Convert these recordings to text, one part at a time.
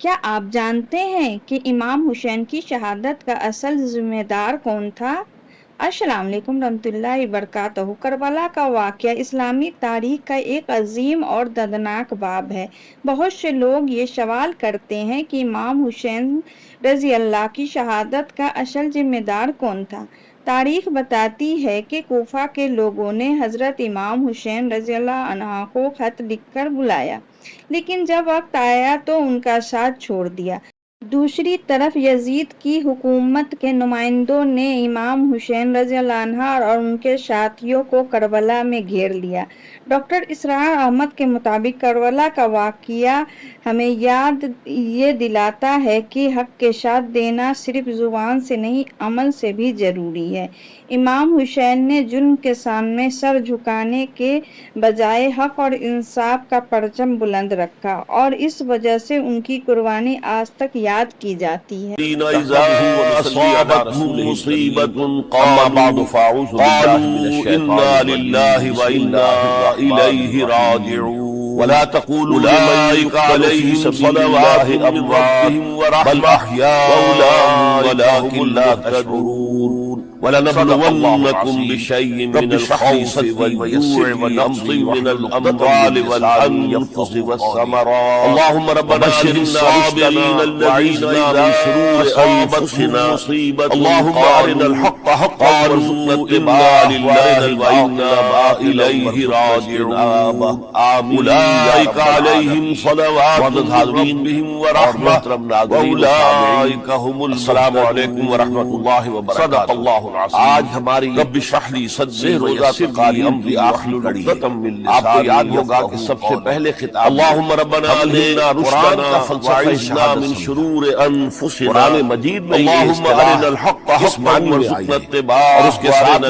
کیا آپ جانتے ہیں کہ امام حسین کی شہادت کا اصل ذمہ دار کون تھا؟ السلام علیکم رحمۃ اللہ وبرکاتہ۔ کربلا کا واقعہ اسلامی تاریخ کا ایک عظیم اور دردناک باب ہے۔ بہت سے لوگ یہ سوال کرتے ہیں کہ امام حسین رضی اللہ کی شہادت کا اصل ذمہ دار کون تھا۔ تاریخ بتاتی ہے کہ کوفہ کے لوگوں نے حضرت امام حسین رضی اللہ عنہ کو خط لکھ کر بلایا، لیکن جب وقت آیا تو ان کا ساتھ چھوڑ دیا۔ دوسری طرف یزید کی حکومت کے نمائندوں نے امام حسین رضی اللہ عنہ اور ان کے ساتھیوں کو کربلا میں گھیر لیا۔ ڈاکٹر اسرار احمد کے مطابق کربلا کا واقعہ ہمیں یاد یہ دلاتا ہے کہ حق کے ساتھ دینا صرف زبان سے نہیں، عمل سے بھی ضروری ہے۔ امام حسین نے ظلم کے سامنے سر جھکانے کے بجائے حق اور انصاف کا پرچم بلند رکھا، اور اس وجہ سے ان کی قربانی آج تک یاد کی جاتی ہے۔ إذا أصابتهم مصيبة قالوا إنا لله وإنا إليه راجعون ولا تقولوا أولئك عليهم صلوات من ربهم ورحمة بل أحياء ولكن لا تشعرون ولنبلونكم بشيء من الخوف والجوع ونقص من الأموال والأنفس والثمرات اللهم ربنا بشر الصابرين الذين إذا أصابتهم مصيبة اللهم أرنا الحق حقا وارزقنا اتباعه وإنا إليه راجعون أولئك عليهم صلوات من ربهم ورحمة وأولئك هم السلام عليكم ورحمة الله وبركاته۔ صدق اللہ۔ آج ہماری رب اشرح لی صدری روزہ قاری امری آخر کڑی ہے۔ آپ کو یاد ہوگا کہ سب سے پہلے خطاب اللہم ربنا علمنا رشدنا وعصمنا من شرور انفسنا، قرآن مجید میں اللہم ارنا الحق حقا وارزقنا اتباعہ، اور اس کے ساتھ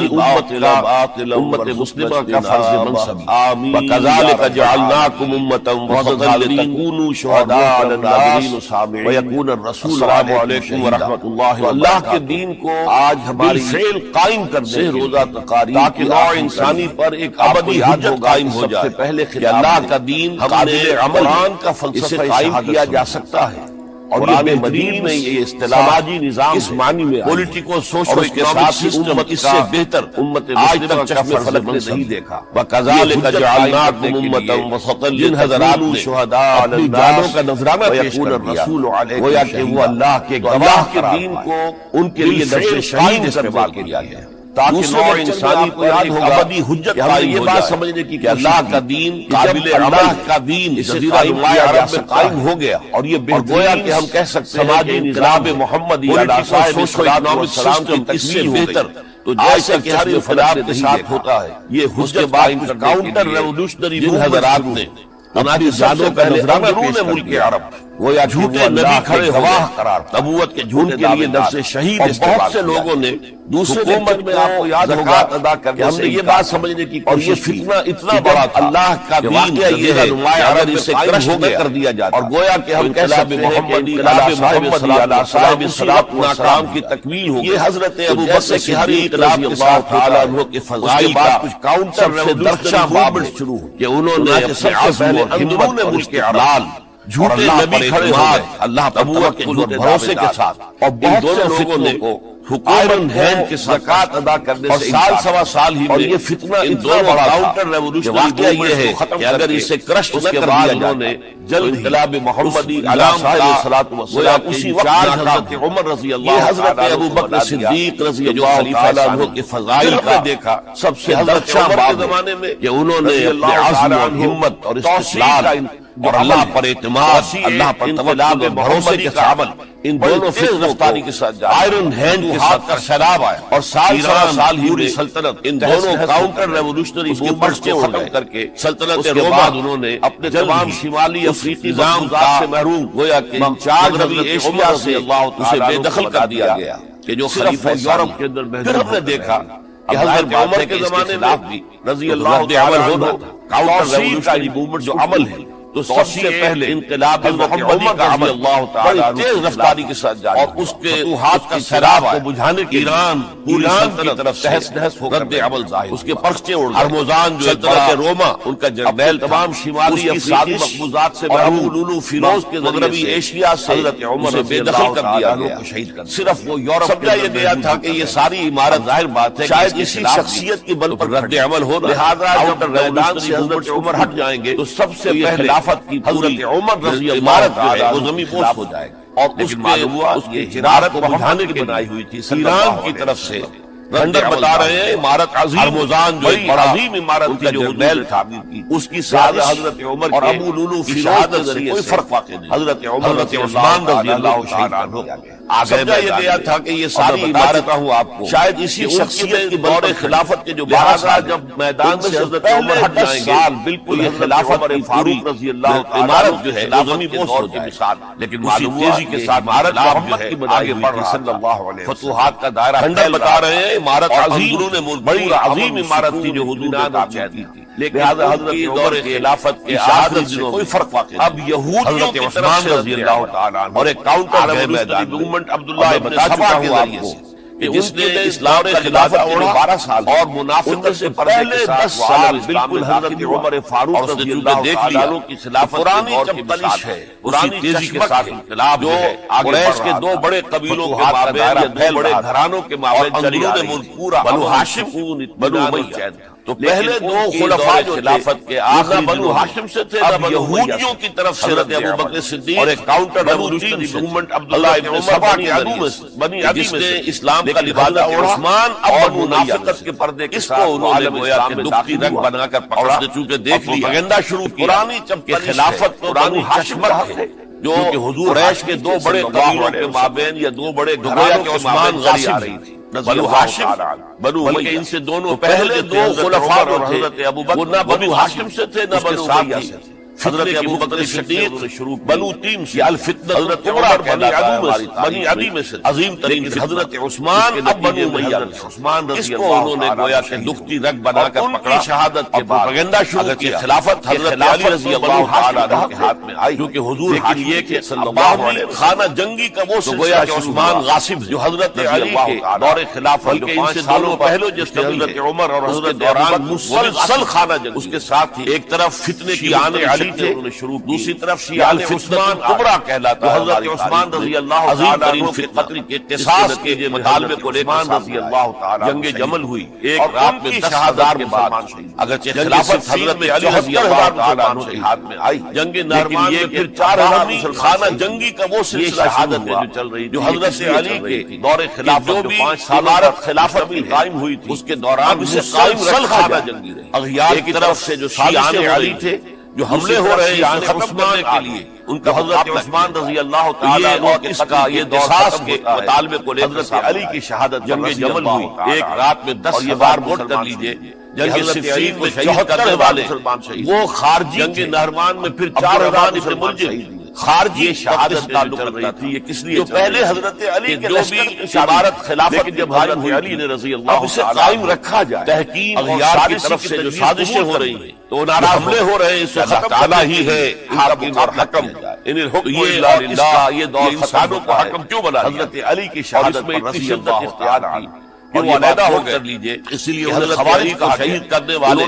امت مسلمہ کا فرض منصب آمین۔ وکذالک جعلناکم امة وسطا لتکونوا شہداء علی الناس ویکون الرسول علیکم ورحمۃ اللہ۔ اللہ کے دین کو آج ہماری فعل قائم کرنے روزہ تقاریب تاکہ نوع انسانی پر ایک ابدی حجت قائم ہو جائے۔ سب سے پہلے اللہ کا دین قابل عمل کا فلسفہ قائم کیا جا سکتا ہے، اور یہ مدین میں یہ اصطلاح سماجی نظام اس معنی میں پولیٹیکو سوشل کے ساتھ سسٹم اس سے بہتر امت آج تک چشم فلک نے نہیں دیکھا۔ وَكَذَلِكَ جَعَلْنَاكُمْ أُمَّةً وَسَطًا جن حضرات نے اپنی جانوں کا نذرانہ پیش کر دیا، گویا کہ وہ اللہ کے گواہ کے دین کو ان کے لیے درس شہید استعمال کیا گیا تاکہ نوع انسانی کو یاد ہوگا حجت یہ بات سمجھنے کی کہ اللہ کا دین قابل عمل کا دین جزیرہ نما عرب میں قائم ہو گیا، اور یہ گویا کہ ہم کہہ سکتے ہیں سماجی نظام محمدی سسٹم اس سے بہتر تو جیسے کہ ہر انقلاب کے ساتھ ہوتا ہے یہ حجت کاؤنٹر ریولوشنری جن حضرات نے ہماری جانوں کا نذرانہ پیش کر دیا، وہ یا جھوٹے نبی کھڑے گواہ قرار نبوت کے جھوٹ کے لیے نفس شہید استعمال۔ بہت سے لوگوں نے دوسرے حکومت میں آپ کو یاد ہوگا ادا کرنے سے یہ بات سمجھنے کی اور یہ فتنہ اتنا بڑا تھا اللہ کا دین یہ ہے کہ اگر اسے کرش کر دیا جاتا اور گویا کہ ہم کہہ سکتے ہیں کہ انقلاب محمدی علی صاحب الصلاۃ والسلام کی تکمیل ہو یہ حضرت ابوبکر کے ہر انقلاب کے ساتھ تعالیٰ عنہ کے فضائل کا کچھ کاؤنٹر ریولوشنری موومنٹ شروع ہو کہ انہوں نے سب سے پہلے اندرون ملک کے اعلان جھوٹے نبی کھڑے ہوئے اللہ نبوت کے جھوٹے بھروسے کے ساتھ، اور ان دونوں لوگوں نے حکومت ہینڈ کے زکات ادا کرنے سے سال سوا سال ہی میں، اور یہ فتنہ اتنا بڑا کاؤنٹر ریولوشن واقعہ یہ ہے کہ اگر اسے کرش نہ کر دیا جانے جلد انقلاب محمدی علی صاحب الصلاۃ والسلام اسی وقت حضرت عمر رضی اللہ عنہ، حضرت ابوبکر صدیق رضی اللہ عنہ کے فضائل کا دیکھا سب سے حضرت عمر کے زمانے میں کہ انہوں نے اپنے عزم اور ہمت اور استقلال اور اللہ پر اعتماد، اللہ پر توکل، بھروسے کے عمل، ان دونوں تیز رفتاری کے ساتھ آئرن ہینڈ کے ساتھ کر سیلاب آیا، اور سال سال پوری سلطنت ان دونوں کاؤنٹر ریولوشنری موومنٹس کو ختم کر کے سلطنت روما انہوں نے اپنے تمام شمالی افریقی نظام سے محروم گویا کہ انچارج حضرت ایشیا سے اسے بے دخل کر دیا گیا کہ جو صرف یورپ کے اندر پھر ہم نے دیکھا کہ حضرت عمر کے زمانے میں بھی رضی اللہ عنہ ہونا تھا کاؤنٹر ریولوشنری موومنٹ جو عمل ہے تو سب سے پہلے انقلاب محمدی کا عمل بڑی تیز رفتاری کے ساتھ جاری اور اس کے فتوحات کی سیلاب کو بجھانے کے ایران کی طرف تہس نہس ہو رد عمل ظاہر، اس کے پرچے اڑ گئے۔ ہرمزان جو سلطنت روما ان کا جرنیل تمام شمالی افریقی مقبوضات سے ابو لولو فیروز کے مغربی ایشیا سے حضرت عمر سے بے دخل کر دیا گیا، صرف وہ یورپ سمجھا یہ گیا تھا کہ یہ ساری عمارت ظاہر بات ہے شاید اسی شخصیت کی بل پر رد عمل ہو، لہذا جب میدان سے حضرت عمر ہٹ جائیں گے تو سب سے پہلے خلافت کی حضرت عمر رضی اللہ عنہ وہ زمین بوس ہو جائے گا، اور اس کے عمارت کو بڑھانے کی بنائی ہوئی تھی ایران کی طرف سے۔ بندر بتا رہے ہیں عمارت عظیم ہرمزان جو عظیم عمارت تھی جو جرنیل تھا اس کی سازش حضرت عمر اور ابو لولو کی شہادت سے کوئی فرق واقع نہیں، حضرت عمر حضرت عثمان رضی اللہ عنہ سمجھا یہ گیا تھا کہ یہ ساری عمارت ہوں آپ کو شاید اسی شخصیت کی دور خلافت کے جو لہذا جب میدان سے حضرت عمر ہٹ جائیں گے بالکل یہ خلافت کی فاروق رضی اللہ عمارت جو ہے وہ زمین بوس ہو جائے گی، لیکن معلوم تیزی کے ساتھ عمارت محمد کی آگے بڑھ رہا صلی اللہ علیہ وسلم، فتوحات کا دائرہ بندر بتا رہے ہیں عمارت عظیم بڑی عظیم عمارت تھی جو حضور چاہتی تھی، لیکن حضرت کی دور خلافت کی شہادت سے کوئی فرق واقع نہیں۔ اب یہودیوں کی طرف سے رضی اللہ تعالیٰ عنہ اور ایک کاؤنٹر ہے میدان موومنٹ عبداللہ ابن سبا کے ذریعے سے کہ جس نے اسلام خلافت کے 12 سال اور منافقت سے پہلے 10 سال بالکل حضرت عمر فاروق رضی اللہ تعالیٰ عنہ کی خلافت پرانی چپتلش ہے، پرانی تیزی کے ساتھ انقلاب جو قریش کے دو بڑے قبیلوں کے مابین یا دو بڑے گھرانوں کے مابین چلی آ رہی تھی، بنو ہاشم بنو امیہ، تو پہلے دو خلفاء جو خلافت کے آخری بنو ہاشم سے تھے، اب یہودیوں کی طرف سے حضرت ابوبکر صدیق اور ایک کاؤنٹر ریولوشنری موومنٹ عبداللہ ابن سبا کے ذریعے سے بنی عدی میں سے اسلام کا لباس عثمان اب منافقت کے پردے کے ساتھ انہوں نے گویا کہ دکھتی رنگ بنا کر پکڑا، چونکہ دیکھ لیا پروپیگنڈا شروع کیا پرانی چمکی خلافت تو بنو ہاشم ہے جو حضور قریش کے دو بڑے قبیلوں کے مابین یا دو بڑے گھرانوں کے عثمان غالی آ رہی تھی، بنو ہاشم بنو امیہ، ان سے دونوں پہلے دو خلفاء جو تھے حضرت ابوبکر نہ بنو ہاشم سے تھے نہ بنو امیہ سے تھے، حضرت ابوبکر صدیق شروع بنو تیم سے الفتنہ حضرت عمر بنی عدی میں سے عظیم ترین حضرت عثمان اب بنو امیہ عثمان رضی اللہ عنہ نے گویا کہ دکھتی رگ بنا کر پکڑا، شہادت کے پروپیگنڈا شروع کیا، خلافت حضرت علی رضی اللہ عنہ کے ہاتھ میں آئی، کیونکہ حضور یہ کہ صلی اللہ علیہ وسلم خانہ جنگی کا وہ گویا کہ عثمان غاصب جو حضرت علی کے دور خلافت کے 5 سالوں پہلے جس نے حضرت عمر اور حضرت دوران مسلسل خانہ جنگ، اس کے ساتھ ہی ایک طرف فتنے کی آنے علی تھے، دوسری طرف شیعہ عثمان کبریٰ کہلاتا حضرت عثمان رضی اللہ عظیم ترین قتل کے قصاص کے مطالبے کو لے کر رضی اللہ تعالی جنگ جمل ہوئی، ایک رات میں 10,000 مسلمان شہید، اگرچہ خلافت حضرت علی رضی اللہ تعالی عنہ کے ہاتھ میں آئی، جنگ نہروان میں پھر 4,000 مسلمان خانہ جنگی کا وہ سلسلہ شہادت جو چل رہی جو حضرت علی کے دور خلافت جو 5 سال خلافت بھی قائم ہوئی تھی اس کے دوران مسلسل خانہ جنگی رہی، اغیار کی طرف سے جو سازشیں علی تھے جو حملے ہو رہے ہیں ختم کرنے کے لیے ان کا حضرت عثمان رضی اللہ تعالی اور اس کا یہ قصاص کے مطالبے کو لے حضرت علی کی شہادت جنگ جمل ہوئی، ایک رات میں 10 بار نوٹ کر لیجئے، جنگ صفین میں 74 والے وہ خارجی جنگ نہروان میں پھر 4,000 سے ملجم خارجی شہادت تعلق رکھتا تھی، یہ کس لیے جو پہلے حضرت علی کے لشکر کی عبارت خلافت جب حضرت علی نے رضی اللہ سے قائم رکھا جائے، تحکیم اغیار کی طرف سے جو سازشیں ہو رہی ہیں تو ناراض حملے ہو رہے ہیں، اس سے اللہ تعالیٰ ہی ہے حاکم اور حکم، ان الحکم الا للہ، یہ دور انسانوں کو حکم کیوں بنا حضرت علی کی شہادت میں اتنی شدت اختیار کی کہ وہ علیحدہ ہو کر لیجئے، اس لیے حضرت علی کو شہید کرنے والے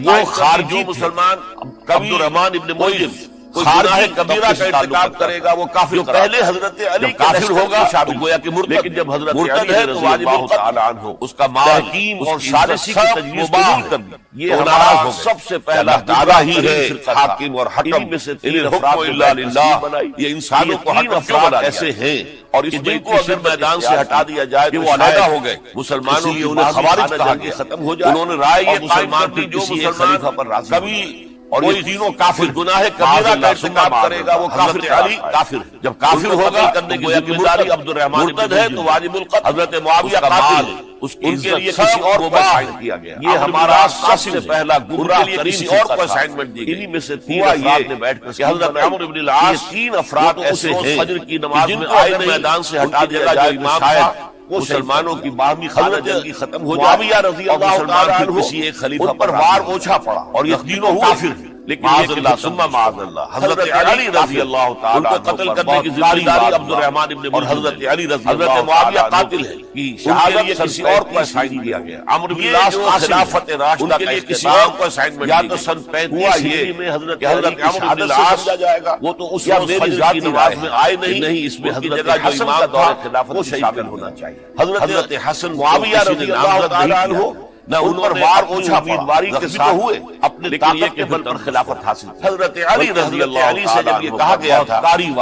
وہ خارجی مسلمان عبد الرحمن ابن ملجم خارجی کبیرہ کا ارتکاب کرے گا وہ کافر، پہلے حضرت علی کافر ہوگا گویا کہ مرتد، لیکن جب حضرت علی ہے تو واجب القتل عنہ اس کا تحکیم اور سازشی کی تجویز قبول کر دی، یہ ناراض ہو سب سے پہلا تعالیٰ ہی ہے حاکم اور حکم میں سے الحکم الا للہ، یہ انسانوں کو حکم کیوں بنا ایسے ہیں اور اس جن کو اگر میدان سے ہٹا دیا جائے کہ وہ علیحدہ ہو گئے مسلمانوں کی انہیں خوارج کہا گیا ختم ہو جائے، انہوں نے رائے یہ مسلمان بھی کسی ایک خلیفہ پر راضی کبھی اور یہ تینوں کافر گناہ کبیرہ کا ارتکاب کرے گا وہ کافر علی کافر، جب کافر ہوگا کرنے کی ذمہ داری عبد الرحمن مرتد ہے تو واجب القتل، حضرت معاویہ قاتل اس کے لیے کسی اور کو اسائن کیا گیا، یہ ہمارا سب سے پہلا گمراہ کسی اور کو اسائنمنٹ دی گئی، انہی میں سے 3 افراد نے بیٹھ کر کہ حضرت عمرو بن العاص 3 افراد ایسے ہیں فجر کی نماز میں آئے میدان سے ہٹا دیا جائے امام شاید مسلمانوں کی باہمی خانہ جنگی ختم ہو جائے، معاویہ رضی اللہ تعالی عنہ کسی ایک خلیفہ پر وار اوچھا پڑا اور یہ تینوں کافر، لیکن معاذ اللہ ثم معاذ اللہ حضرت علی رضی اللہ تعالی عنہ کو قتل کرنے کی ذمہ داری عبد الرحمن ابن اور حضرت علی رضی اللہ تعالی عنہ معاویہ قاتل ہے کہ شہادت کسی اور کو اسائن کیا گیا. عمرو بن العاص خلافت راشدہ کا کسی اور کو اسائنمنٹ یا تو سن 35 میں حضرت عمرو بن العاص وہ تو اس میری ذاتی نماز میں آئے نہیں اس میں حضرت حسن کا دور خلافت وہ شامل ہونا چاہیے. حضرت حسن معاویہ رضی اللہ تعالی عنہ نہ ان پر وار پوچھا امیدواری کے ساتھ ہوئے اپنے طاقت کے بل پر خلافت حاصل. حضرت علی رضی اللہ علی سے جب یہ کہا گیا تھا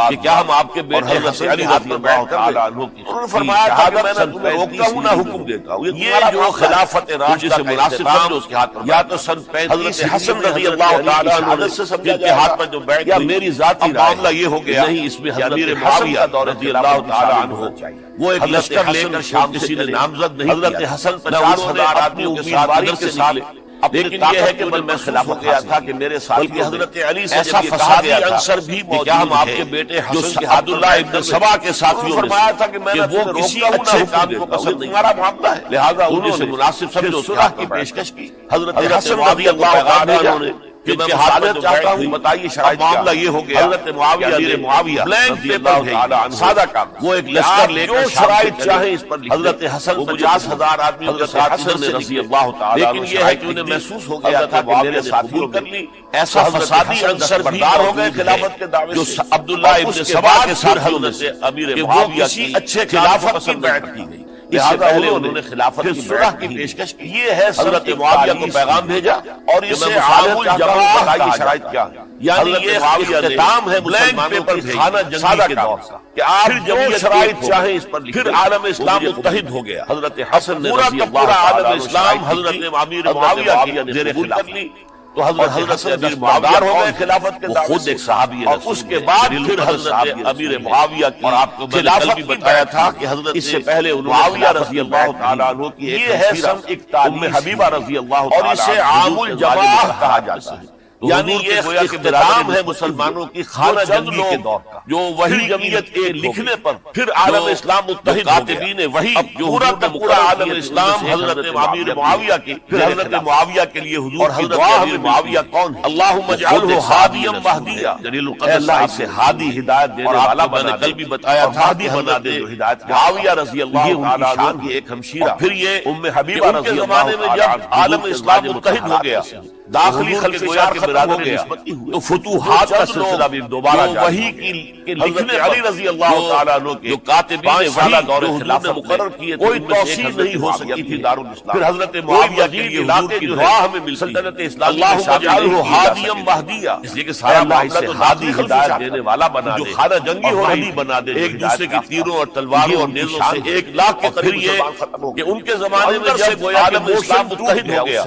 کہ کیا ہم آپ کے بیٹے حسن علی رضی اللہ تعالی عنہ کی انہوں نے فرمایا تھا کہ میں نہ تمہیں روکتا ہوں نہ حکم دیتا ہوں. یہ جو خلافت راشدہ سے مناسب سمجھو اس کے ہاتھ پر یا تو سن 35 حسن رضی اللہ تعالی عنہ سے سمجھا کے ہاتھ پر جو بیٹھ یا میری ذاتی معاملہ یہ ہو گیا نہیں اس میں حضرت معاویہ رضی اللہ تعالی عنہ وہ ایک لشکر لے کر شام کسی نے نامزد نہیں حضرت حسن 50,000 آدمیوں کے ساتھ لیکن یہ ہے کہ میں خلاف ہو گیا تھا کہ میرے ساتھ حضرت علی سے ایسا فسادی عنصر بھی کیا ہم آپ کے بیٹے حسن کے عبداللہ ابن سبا کے ساتھیوں نے فرمایا تھا کہ میں وہ کسی اچھے کام کو پسند تمہارا معاملہ ہے لہذا انہوں نے مناسب سمجھو صلح کی پیشکش کی. حضرت حسن رضی اللہ تعالی عنہ نے کہ میں حالت چاہتا ہوں بتائیے شرائط معاملہ یہ ہو گیا. حضرت معاویہ بلینک پیپر بھیجا سادہ کام وہ ایک لشکر لے کر شرائط چاہیں اس پر حضرت حسن 50,000 آدمیوں کے ساتھ حسن نے رضی اللہ تعالی عنہ لیکن یہ ہے کہ انہیں محسوس ہو گیا تھا کہ میرے ساتھیوں کر لی ایسا فسادی عنصر بردار ہو گئے خلافت کے دعوے سے جو عبداللہ ابن سبا کے ساتھ حضرت امیر معاویہ کی اچھے خلافت کی بیعت کی گئی. لہذا انہوں نے خلافت کی صلح کی پیشکش کی. یہ ہے حضرت معاویہ کو پیغام بھیجا اور اسے عام الجماعت کی شرائط کیا یعنی یہ اختتام ہے بلینک پیپر خانہ جنگی کے دور کا کہ آپ جو شرائط چاہیں اس پر پھر عالم اسلام متحد ہو گیا. حضرت حسن نے رضی اللہ عالم اسلام حضرت امیر معاویہ کی زیر خلافت لی تو حضرت امیر معاویہ ہو گئے خلافت کے دعوے خود ایک صحابی ہے اور اس کے بعد پھر حضرت امیر معاویہ کی اور آپ کو خلافت بھی بتایا تھا کہ حضرت اس سے پہلے معاویہ رضی اللہ تعالی عنہ کی یہ ہے سن 41 حبیبہ رضی اللہ تعالی عنہ اور اسے عام الجماعہ کہا جاتا ہے. یعنی یہ گویا کہ اختتام ہے مسلمانوں کی خانہ جنگی کے دور کا جو وہی جمعیت کے لکھنے پر پھر عالم اسلام متحد کاتبین وہی پورا کا پورا عالم اسلام حضرت امیر معاویہ کی پھر حضرت معاویہ کے لیے حضور کی دعا امیر معاویہ کون ہے اللہم اجعلہ ہادیا مہدیا جلیل القدر اللہ اسے ہادی ہدایت دینے والا میں نے کل بھی بتایا تھا کہ حضرت معاویہ رضی اللہ تعالی عنہ کی ایک ہمشیرہ پھر یہ ام حبیبہ رضی اللہ تعالی عنہ جب عالم اسلام متحد ہو گیا داخلی خلفشار ختم ہو گیا تو فتوحات کا سلسلہ بھی دوبارہ وہی کی لکھنے علی رضی اللہ تعالیٰ عنہ کے جو کاتبین وحی دور خلافت مقرر کیے کوئی توسیع نہیں ہو سکی تھی دارالاسلام. پھر حضرت معاویہ کے لیے علاقے کی دعا ہمیں مل سلطنت اسلامی میں شامل ہادیا مہدیا اس لیے کہ سارا معاملہ تو ہادی ہدایت دینے والا بنا دے جو خانہ جنگی ہو رہی بنا دے ایک دوسرے کی تیروں اور تلواروں اور نیزوں سے 1 لاکھ کے قریب یہ کہ ان کے زمانے میں جب عالم اسلام متحد ہو گیا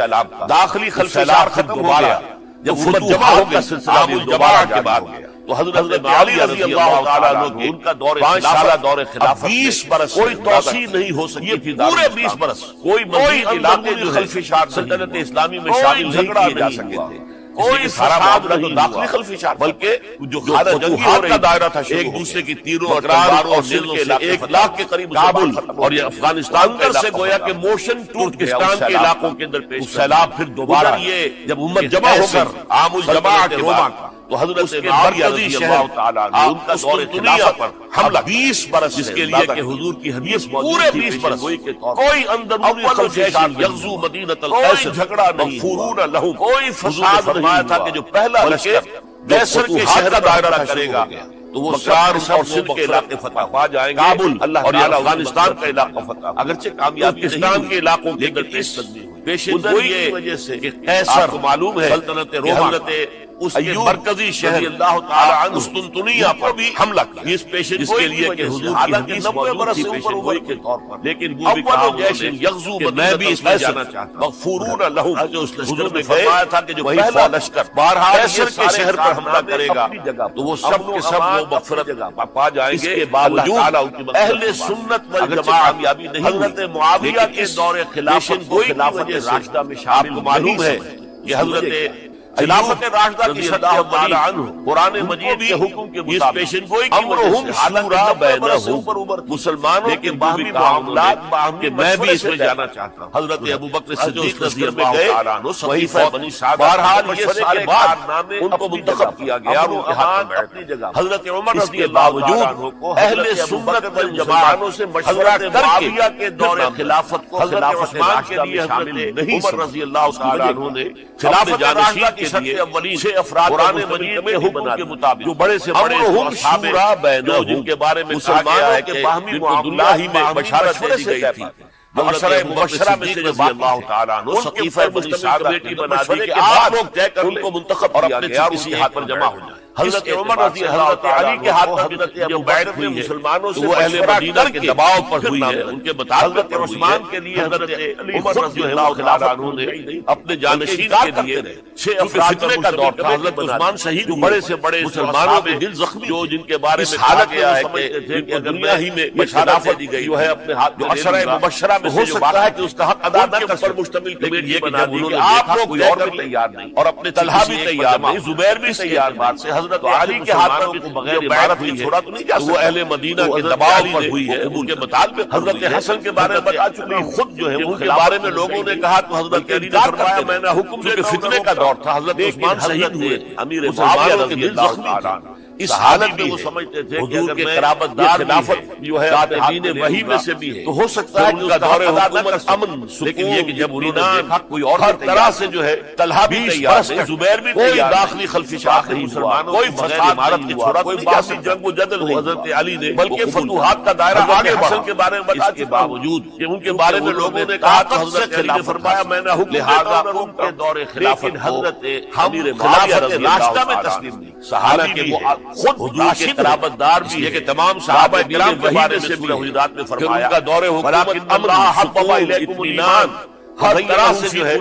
داخلی خلفشار ختم ہو گیا جب فتوحات کا سلسلہ بھی دوبارہ کے بعد گیا تو حضرت علی رضی اللہ تعالیٰ عنہ کے ان کا دور 5 سالہ دور خلافت 20 برس کوئی توسیع نہیں ہو سکی تھی پورے 20 برس کوئی علاقے جو خلفشار سلطنت اسلامی میں شامل نہیں کیے جا سکے تھے. کوئی سارا معاملہ تو داخلی خلفشار بلکہ جو خانہ جنگی ہو رہی کا دائرہ تھا ایک دوسرے کی تیروں اور تلواروں اور نیزوں سے 1 لاکھ کے قریب کابل اور یہ افغانستان سے گویا کہ موشن ترکستان کے علاقوں کے اندر پیش سیلاب پھر دوبارہ یہ جب امت جمع ہو کر عام الجماعہ کے روما کا تو حضرت معاویہ رضی اللہ تعالیٰ عنہ ان کا دور خلافت پر حملہ 20 برس جس کے لیے کہ حضور کی حدیث پورے 20 برس کوئی اندرونی خلفشار یغزو مدینہ القیصر جھگڑا نہیں مغفورون لہم کوئی فساد فرمایا تھا کہ جو پہلا لشکر قیصر کے شہر کا دائرہ کرے گا تو وہ شام اور سندھ کے علاقے فتح پا جائیں گے کابل اور یہ افغانستان کا علاقہ فتح اگرچہ کامیابی پاکستان کے علاقوں کے اندر پیش یہ وجہ سے کہ قیصر کو معلوم ہے سلطنت روما اس کے مرکزی شہر اللہ تعالی عنہ قسطنطنیہ پر بھی حملہ کیا اس پیشن کے لیے کہ حضور کی حدیث 90 برس سے اوپر ہوئی کے طور پر لیکن وہ بھی کہا جیش یغزو میں بھی اس میں جانا چاہتا مغفورون لہم جو اس لشکر میں فرمایا تھا کہ جو پہلا لشکر بارہا قیصر کے شہر پر حملہ کرے گا تو وہ سب کے سب وہ مغفرت پا جائیں گے. اس کے باوجود اہل سنت والجماعت کامیابی نہیں حضرت معاویہ کے دور خلافت کو خلافت راشدہ میں شامل معلوم ہے کہ حضرت خلافت راشدہ کی شرط تعالی عنہ قرآن مجید کے حکم کے مطابق پیشن گوئی کی وجہ سے شورا بینہم مسلمانوں کے باہمی معاملات کہ میں بھی اس میں جانا چاہتا ہوں. حضرت ابوبکر صدیق رضی اللہ تعالیٰ عنہ صحیفہ بنی سعد بہرحال یہ سال بعد ان کو منتخب کیا گیا اور ان کے ہاتھ میں اپنی جگہ. حضرت عمر رضی اللہ تعالیٰ عنہ کو اہل سنت والجماعت سے مشورہ کر کے دور خلافت کو خلافت راشدہ میں شامل نہیں. عمر رضی اللہ تعالیٰ عنہ نے خلافت راشدہ کی شرط اولین 6 افراد قرآن مجید میں حکم کے مطابق جو بڑے سے بڑے شورا بینہم جن کے بارے میں مسلمانوں کے باہمی معاملات میں بشارت دے دی گئی تھی. عشرہ مبشرہ میں سے رضی اللہ تعالیٰ عنہ سقیفہ بنی سعد کمیٹی بنا دی کہ آپ لوگ طے کر ان کو منتخب کیا گیا اور اسی ہاتھ پر جمع ہو جائے. حضرت عمر رضی اللہ تعالیٰ علی کے ہاتھ پر جو بیعت ہوئی ہے مسلمانوں سے وہ اہل مدینہ کے دباؤ پر ہوئی ہے. ان کے مطابق حضرت عثمان کے لیے حضرت عمر رضی اللہ تعالیٰ عنہ نے اپنے جانشین کے لیے 6 افراد کا دور تھا. حضرت عثمان شہید بڑے سے بڑے مسلمانوں کے دل زخمی جو جن کے بارے میں حالت کیا ہے کہ ان کو دنیا ہی میں بشارت دی گئی جو ہے اپنے ہاتھ جو عشرہ مبشرہ میں ہو سکتا ہے کہ اس کا حق ادا نہ کر پر مشتمل کمیٹی بنا دی کہ آپ لوگ اور بھی تیار نہیں اور اپنے طلحہ بھی تیار نہیں زبیر بھی تیار بات سے حضرت علی کے ہاتھ میں بغیر عبادت ہوئی چھوڑا تو نہیں جا سکتا. وہ اہل مدینہ کے دباؤ پر ہوئی ہے. ان کے مطابق حضرت حسن کے بارے میں بتا چکے خود جو ہے ان کے بارے میں لوگوں نے کہا تو حضرت علی نے فرمایا میں نے حکم دیا. فتنے کا دور تھا. حضرت عثمان شہید ہوئے امیر معاویہ رضی اللہ تعالی اس حالت میں وہ سمجھتے تھے کہ اگر میں قرابت دار خلافت جو ہے کاتبین وحی میں سے بھی ہے تو ہو سکتا ہے کہ اس کا دور حکومت امن لیکن یہ کہ جب انہوں نے دیکھا کوئی اور ہر طرح سے جو ہے طلحہ بھی تیار ہے زبیر بھی کوئی داخلی خلفشات نہیں ہوا کوئی فساد عمارت کے چھوڑا کوئی باسی جنگ و جدل نہیں حضرت علی نے بلکہ فتوحات کا دائرہ آگے بڑھا کے بارے میں بتا کے باوجود کہ ان کے بارے میں لوگوں نے کہا تو حضرت علی نے فرمایا میں نے حکم لہذا ان کے دور خلافت حضرت امیر معاویہ رضی اللہ میں تسلیم نہیں. صحابہ کے خود حضور کے قرابت دار بھی ہے کہ تمام صحابہ کرام کے بارے سے بھی حضرات نے فرمایا ان کا دور حکومت امن حبب الیکم الایمان ہر طرح سے جو ہے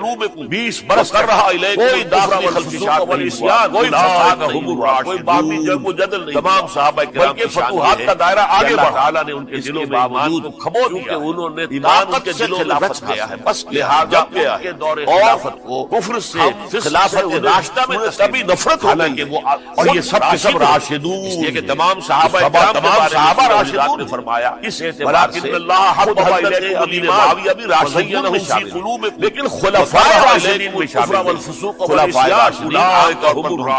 20 برس کر رہا کوئی داخلی خلفشات کوئی فساد نہیں کوئی باطنی جنگ و جدل نہیں. تمام صحابہ کرام کے فتوحات کا دائرہ آگے بڑھا. تعالیٰ نے ان کے دلوں میں ایمان کو کھبو دیا انہوں نے ایمان ان کے دلوں میں رچ گیا ہے. بس لہذا گیا کے دور خلافت کو کفر سے خلافت راشدہ میں تبھی نفرت ہو گئی کہ وہ اور یہ سب کے سب راشدون اس لیے کہ تمام صحابہ راشدون نے فرمایا اس اعتبار سے اللہ حبب الیکم الایمان بھی راشدین شامل لیکن خلفاء راشدین میں شامل والفسوق خلفاء راشدین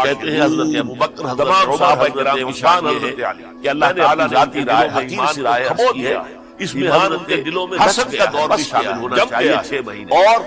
کہتے ہیں حضرت ابوبکر حضرت صحابہ کرام کی شان حضرت علی کہ اللہ تعالی ذاتی رائے حکیم سی رائے کی ہے. اس میں حضرت کے دلوں میں حسد کا دور بھی شامل ہونا چاہیے 6 مہینے اور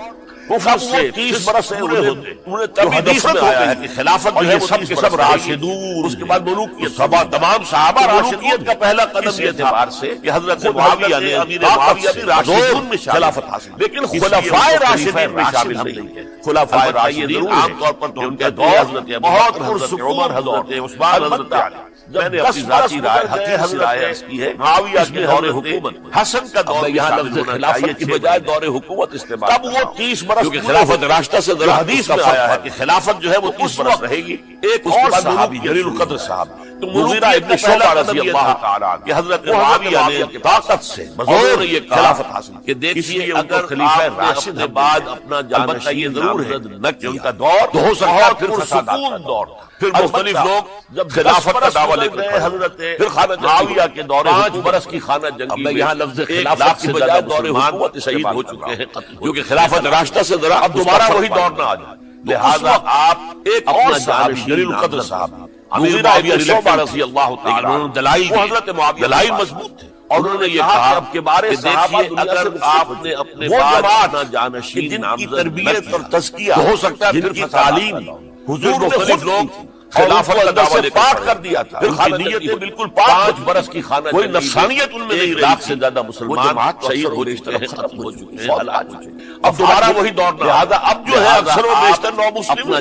کفر سے 30 برس سے انہیں تبھی حدیث میں آیا ہے کہ خلافت جو ہے وہ سب کے سب راشدون اس کے بعد ملوکیت تمام صحابہ ملوکیت کا پہلا قدم یہ اعتبار سے کہ حضرت معاویہ نے امیر معاویہ بھی راشدون میں خلافت حاصل لیکن خلفاء راشدین میں شامل نہیں ہے. خلفاء راشدین عام طور پر تو ان کے دور حضرت بہت حضرت عمر حضرت عثمان حضرت علی میں نے اپنی ذاتی رائے حقیقی رائے اس کی ہے معاویہ کے دور حکومت حسن کا دور یہاں لفظ خلافت کی بجائے دور حکومت استعمال تب وہ 30 برس کیونکہ خلافت راشدہ سے ذرا حدیث میں آیا ہے کہ خلافت جو ہے وہ 30 برس رہے گی. ایک اور صحابی جلیل القدر صاحب تو مغیرہ ابن شعبہ رضی اللہ تعالی عنہ کہ حضرت معاویہ نے طاقت سے بزور یہ خلافت حاصل کہ دیکھیے اگر خلیفہ راشد کے بعد اپنا البتہ یہ ضرور ہے نہ کہ ان کا دور تو ہو سکتا ہے پھر فسادات دور پھر مختلف لوگ جب خلافت کا دعویٰ لے کر حضرت پھر خانہ معاویہ کے دور 5 برس کی خانہ جنگی میں یہاں لفظ خلافت کی بجائے دور حکومت شہید ہو چکے ہیں کیونکہ خلافت راشدہ سے ذرا اب دوبارہ وہی دور نہ آ جائے. لہذا آپ ایک اور صحابی جلیل القدر صاحب امیر معاویہ رضی اللہ تعالی عنہ دلائل حضرت معاویہ دلائل مضبوط تھے اور انہوں نے یہ کہا کہ بارے صحابہ اگر آپ نے اپنے بعد جانشین جن کی تربیت اور تزکیہ ہو سکتا ہے پھر تعلیم حضور مختلف لوگ خلافت کا دعویٰ لے کر کر دیا تھا پھر نیتیں بالکل 5 برس کی خانہ کوئی نفسانیت ان میں نہیں 1 لاکھ سے زیادہ مسلمان شہید ہو چکے ہیں ختم ہو چکے ہیں ہلاک ہو چکے ہیں. اب دوبارہ وہی دور نہ لہذا اب جو ہے اکثر و بیشتر نو مسلم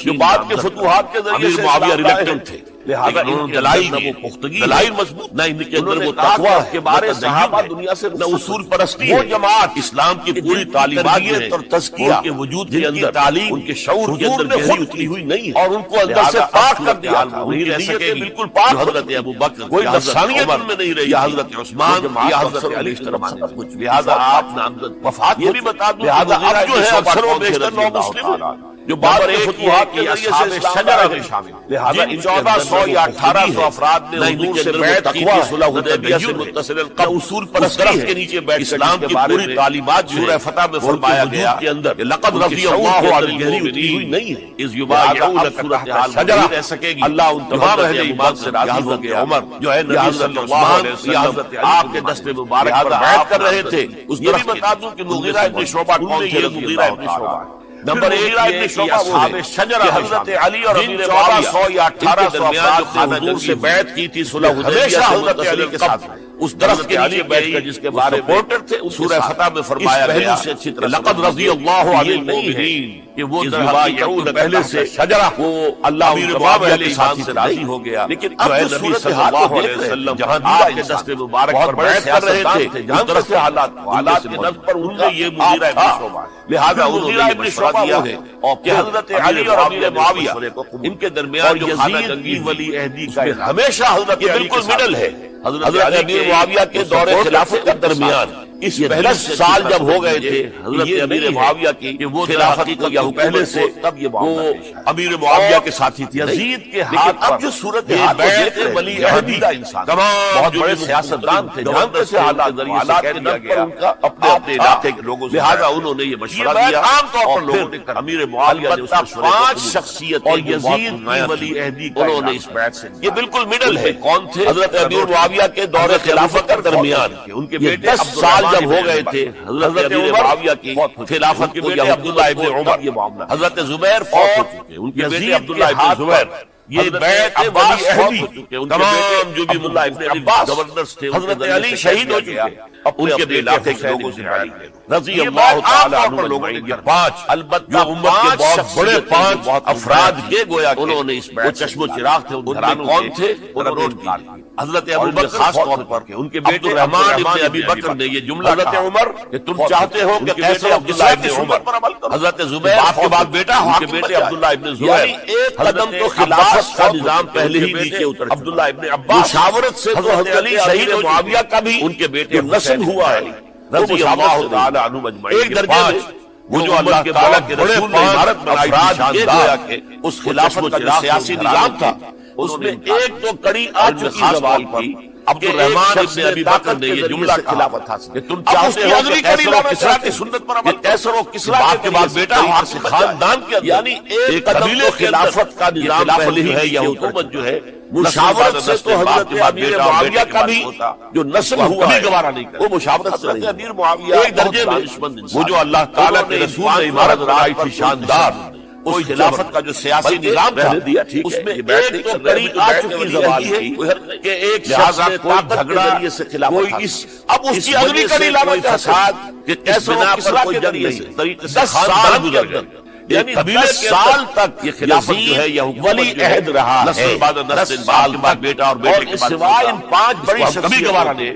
جو بعد کے فتوحات کے ذریعے سے معاویہ ریلیکٹنٹ تھے لہذا ان دلائل نہ وہ پختگی دلائل مضبوط نہ ان کے اندر وہ تقویٰ کے بارے صحابہ دنیا سے نہ اصول پرستی وہ جماعت اسلام کی پوری تعلیمات اور تزکیہ کے وجود کے اندر تعلیم ان کے شعور کے اندر گہری اتری ہوئی نہیں ہے اور ان کو اندر سے پاک کر دیا انہیں رہ سکے بالکل پاک حضرت ابوبکر کوئی نفسانیت ان میں نہیں رہی یا حضرت عثمان یا حضرت علی لہذا آپ نامزد وفات یہ بھی بتا دوں لہذا اب جو ہے اکثر و بیشتر نو مسلم جو بعد میں فتوحات کے ذریعے سے شجرہ میں شامل، لہذا ان 1400 یا 1800 افراد نے حضور سے بیعت کی تھی صلح حدیبیہ سے متصل اصول پر درخت کے نیچے بیٹھ کر اسلام کی پوری تعلیمات سورہ فتح میں فرمایا گیا کے اندر لقد رضی اللہ عن المؤمنین نہیں ہے اذ یبایعونک تحت الشجرہ رہ سکے گی، اللہ ان تمام اہل ایمان سے راضی ہو گیا۔ عمر جو ہے نبی صلی اللہ علیہ وسلم آپ کے دست مبارک پر بیعت کر رہے تھے۔ یہ بھی بتا دوں کہ مغیرہ ابن شعبہ کون تھے؟ مغیرہ ابن شعبہ نمبر 1 یہ کہ اصحاب شجرہ حضرت علی اور امیر معاویہ 1400 یا 1800 افراد نے حضور سے بیعت کی تھی صلح حدیبیہ سے حضرت علی کے ساتھ اس درخت کے نیچے بیٹھ کر جس کے بارے میں تھے سورہ فتح میں فرمایا گیا لقد رضی اللہ عن المؤمنین کہ وہ درخت پہلے سے شجرہ وہ اللہ امیر معاویہ کے ساتھ سے راضی ہو گیا، لیکن اب نبی صلی اللہ علیہ وسلم جہاں آپ کے دست مبارک پر بیعت کر رہے تھے جہاں طرح سے حالات کے نظر پر ان نے یہ مغیرہ ابن شعبہ لہذا انہوں نے یہ مشورہ دیا ہے کہ حضرت علی اور امیر معاویہ ان کے درمیان جو خانہ جنگی ولی عہدی کا ہمیشہ حضرت علی بالکل مڈل ہے۔ حضرت امیر معاویہ کے دور خلافت کے درمیان اس 10 سال جب ہو گئے تھے حضرت امیر معاویہ کی کہ وہ خلافت کو یا پہلے سے تب یہ وہ امیر معاویہ کے ساتھی تھی یزید کے ہاتھ پر جو صورت بیعت ولی عہدی کا انسان تمام جو بڑے سیاستدان تھے جانتے سے حالات کے نظر پر ان کا اپنے اپنے علاقے کے لوگوں سے لہذا انہوں نے یہ مشورہ دیا عام طور پر لوگوں نے امیر معاویہ نے اس مشورے کو 5 شخصیت اور یزید کی ولی عہدی کا انہوں نے اس بیعت سے یہ بالکل مڈل ہے کون تھے حضرت امیر معاویہ کے دور خلافت کے درمیان ان کے بیٹے 10 سال جب ہو گئے تھے حضرت امیر معاویہ کی خلافت کو یا عبداللہ ابن عمر یہ معاملہ حضرت زبیر فوت ہو چکے ان کے بیٹے عبداللہ ابن زبیر یہ بیعت ولی عہدی تمام جو بھی عبداللہ ابن عباس گورنرز تھے حضرت علی شہید ہو چکے ان کے علاقے کے لوگوں سے رضی اللہ تعالی عنہ لوگوں نے 5 البتہ امت کے بہت بڑے 5 افراد کے گویا انہوں نے اس بیعت چشم و چراغ تھے ان میں کون تھے حضرت ابو بکر خاص طور پر ان کے بیٹے عبدالرحمن ابن ابی بکر نے یہ جملہ حضرت عمر کہ تم چاہتے ہو کہ کیسے عبداللہ ابن عمر پر عمل کرو حضرت زبیر باپ کے بعد بیٹا ان کے بیٹے عبداللہ ابن زبیر ایک قدم تو خلافت کا نظام پہلے ہی نیچے اتر عبداللہ ابن عباس مشاورت سے تو حضرت علی شہید معاویہ کا بھی ان کے بیٹے نسل ہوا ہے رضی اللہ تعالی عنہم اجمعین ایک درجے میں وہ جو اللہ تعالیٰ کے رسول نے عمارت بنائی تھی کہ اس خلافت کا جو سیاسی نظام تھا اس میں ایک تو کڑی آ چکی زوال کی عبدالرحمن ابن ابی بکر نے یہ جملہ خلافت حاصل کہ تم چاہتے ہو کہ کیسر و کسرا کی سنت پر عمل کیسر و کسرا کے بعد بیٹا خاندان کے یعنی ایک قبیلے خلافت کا نظام پہلے ہے یا حکومت جو ہے مشاورت سے تو حضرت امیر معاویہ کا بھی جو نسل ہوا ہے گوارا نہیں کرتا وہ مشاورت سے امیر معاویہ ایک درجے میں وہ جو اللہ تعالیٰ کے رسول نے عمارت بنائی تھی شاندار اس خلافت کا جو سیاسی نظام تھا اس میں ایک تو کڑی آ چکی زوال کی کہ ایک شخص نے طاقت کے ذریعے سے خلافت اب اس کی اگلی کڑی لانا فساد کہ کیسے بنا پر کوئی جنگ نہیں 10 سال گزر گئے یعنی 10 سال تک یہ خلافت جو ہے یہ ولی عہد رہا ہے 10 سال بعد بیٹا اور بیٹے کے بعد سوائے ان 5 بڑی شخصیت گوارا نے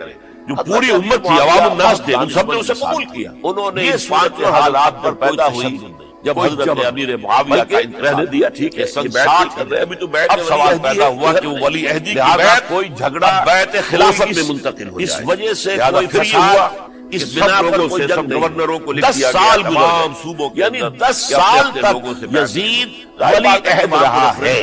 جو پوری امت تھی عوام الناس تھے ان سب نے اسے قبول کیا انہوں نے اس 5 حالات پر پیدا ہوئی جب حضرت امیر معاویہ کا رہنے دیا ٹھیک ہے سن 60 کر رہے ابھی تو بیعت اب سوال پیدا ہوا کہ وہ ولی عہدی کی بیعت کوئی جھگڑا بیعت خلافت میں منتقل ہو جائے اس وجہ سے کوئی پھر یہ ہوا اس بنا پر کوئی جنگ گورنروں کو لکھ دیا گیا 10 سال تمام صوبوں کے یعنی 10 سال تک یزید ولی عہد رہا ہے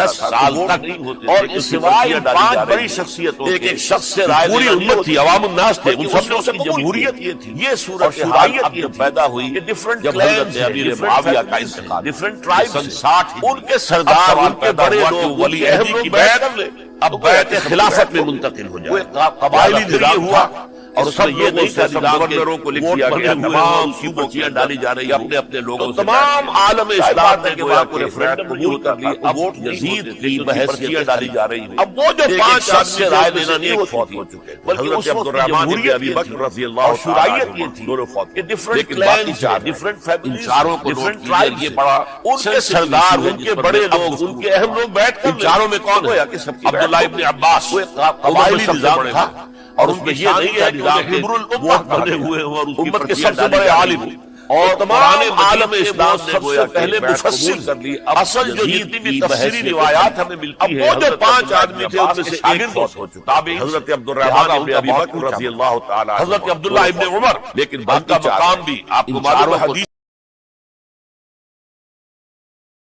10 سال تک اور اس سوائے 5 بڑی شخصیتوں ایک ایک شخص سے رائے پوری امت تھی عوام الناس تھے ان سب نے اسے جمہوریت یہ تھی یہ صورت حالت یہ پیدا ہوئی کہ ڈیفرنٹ جب حضرت امیر معاویہ کا انتقال ڈیفرنٹ ٹرائبز ان کے سردار ان کے بڑے لوگ ولی عہدی کی بیعت کر لے اب بیعت خلافت میں منتقل ہو جائے قبائلی نظام ہوا اور اس میں یہ نہیں تھا گورنروں کو لکھ دیا گیا تمام صوبوں کی ڈالی جا رہی ہے اپنے اپنے لوگوں سے تمام عالم اسلام نے گویا کو ریفرینڈم قبول کر لیا اب ووٹ یزید کی بحیثیت ڈالی جا رہی ہے اب وہ جو 5 آدمی سے رائے دینا نہیں فوت ہو چکے بلکہ اس وقت عبدالرحمن ابن ابی بکر رضی اللہ شرائعت یہ تھی دونوں فوت کہ ڈیفرنٹ کلینز ڈیفرنٹ فیملیز چاروں کو ڈیفرنٹ ٹرائبز یہ پڑا ان کے سردار ان کے بڑے لوگ ان کے اہم لوگ بیٹھ کر چاروں میں کون ہوا کہ سب عبداللہ ابن عباس قبائلی نظام تھا اور اس میں یہ نہیں ہے کہ حبر الامت بنے ہوئے اور امت کے سب سے بڑے عالم اور تمام عالم اسلام نے سب سے پہلے مفسر کر لی اصل جو جتنی بھی تفسیری روایات ہمیں ملتی ہے وہ جو 5 آدمی تھے ان میں سے ایک تابعی حضرت عبدالرحمن ابن ابی بکر رضی اللہ تعالی حضرت عبداللہ ابن عمر لیکن باقی مقام بھی آپ کو معلوم ہے